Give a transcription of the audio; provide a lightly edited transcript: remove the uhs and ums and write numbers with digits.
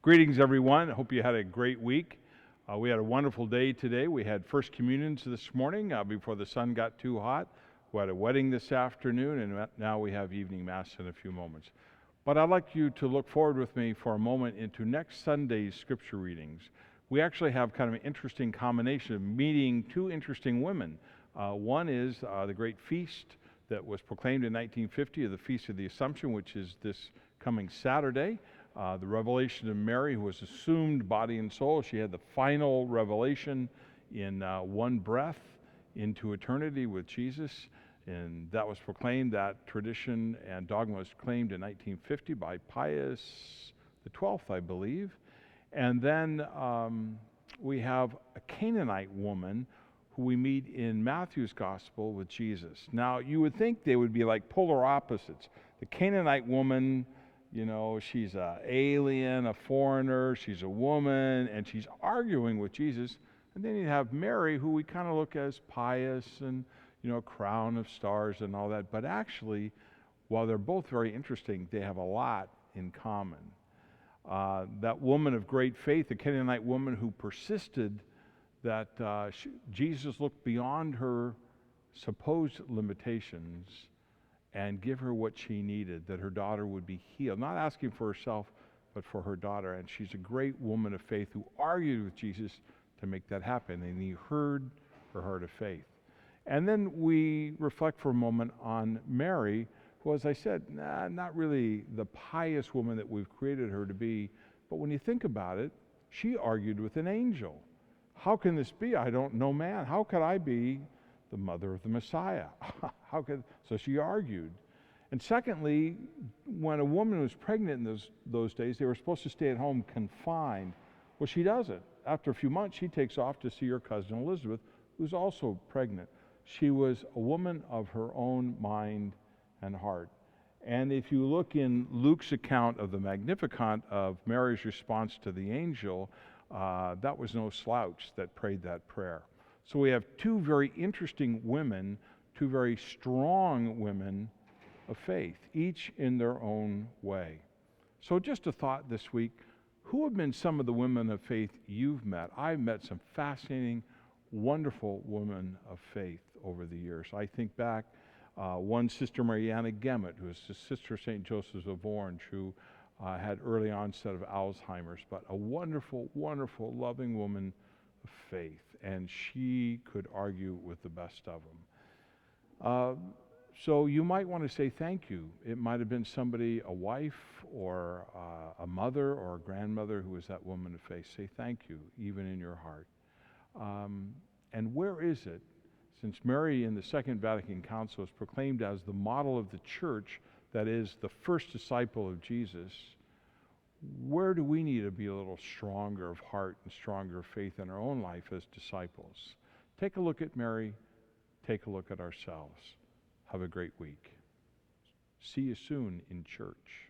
Greetings, everyone. I hope you had a great week. We had a wonderful day today. We had First Communions this morning before the sun got too hot. We had a wedding this afternoon, and now we have evening Mass in a few moments. But I'd like you to look forward with me for a moment into next Sunday's Scripture readings. We actually have kind of an interesting combination of meeting two interesting women. One is the great feast that was proclaimed in 1950 of the Feast of the Assumption, which is this coming Saturday. The revelation of Mary, who was assumed body and soul. She had the final revelation in one breath into eternity with Jesus. And that was proclaimed, that tradition and dogma was claimed in 1950 by Pius XII, I believe. And then we have a Canaanite woman who we meet in Matthew's Gospel with Jesus. Now, you would think they would be like polar opposites. The Canaanite woman, you know, she's an alien, a foreigner, she's a woman, and she's arguing with Jesus. And then you have Mary, who we kind of look as pious and, you know, crown of stars and all that. But actually, while they're both very interesting, they have a lot in common. That woman of great faith, the Canaanite woman who persisted that Jesus looked beyond her supposed limitations and give her what she needed, that her daughter would be healed. Not asking for herself, but for her daughter. And she's a great woman of faith who argued with Jesus to make that happen. And he heard her heart of faith. And then we reflect for a moment on Mary, who, as I said, not really the pious woman that we've created her to be. But when you think about it, she argued with an angel. How can this be? I don't know man. How could I be the mother of the Messiah? So she argued. And secondly, when a woman was pregnant in those days, they were supposed to stay at home confined. Well, she doesn't. After a few months, she takes off to see her cousin Elizabeth, who's also pregnant. She was a woman of her own mind and heart. And if you look in Luke's account of the Magnificat of Mary's response to the angel, that was no slouch that prayed that prayer. So we have two very interesting women, two very strong women of faith, each in their own way. So just a thought this week, who have been some of the women of faith you've met? I've met some fascinating, wonderful women of faith over the years. I think back, one Sister Mariana Gemmitt, who is the sister of St. Joseph of Orange, who had early onset of Alzheimer's, but a wonderful, wonderful, loving woman of faith. And she could argue with the best of them. So you might want to say thank you. It might have been somebody, a wife or a mother or a grandmother who was that woman of faith. Say thank you, even in your heart. And where is it? Since Mary in the Second Vatican Council is proclaimed as the model of the church, that is the first disciple of Jesus, where do we need to be a little stronger of heart and stronger of faith in our own life as disciples? Take a look at Mary. Take a look at ourselves. Have a great week. See you soon in church.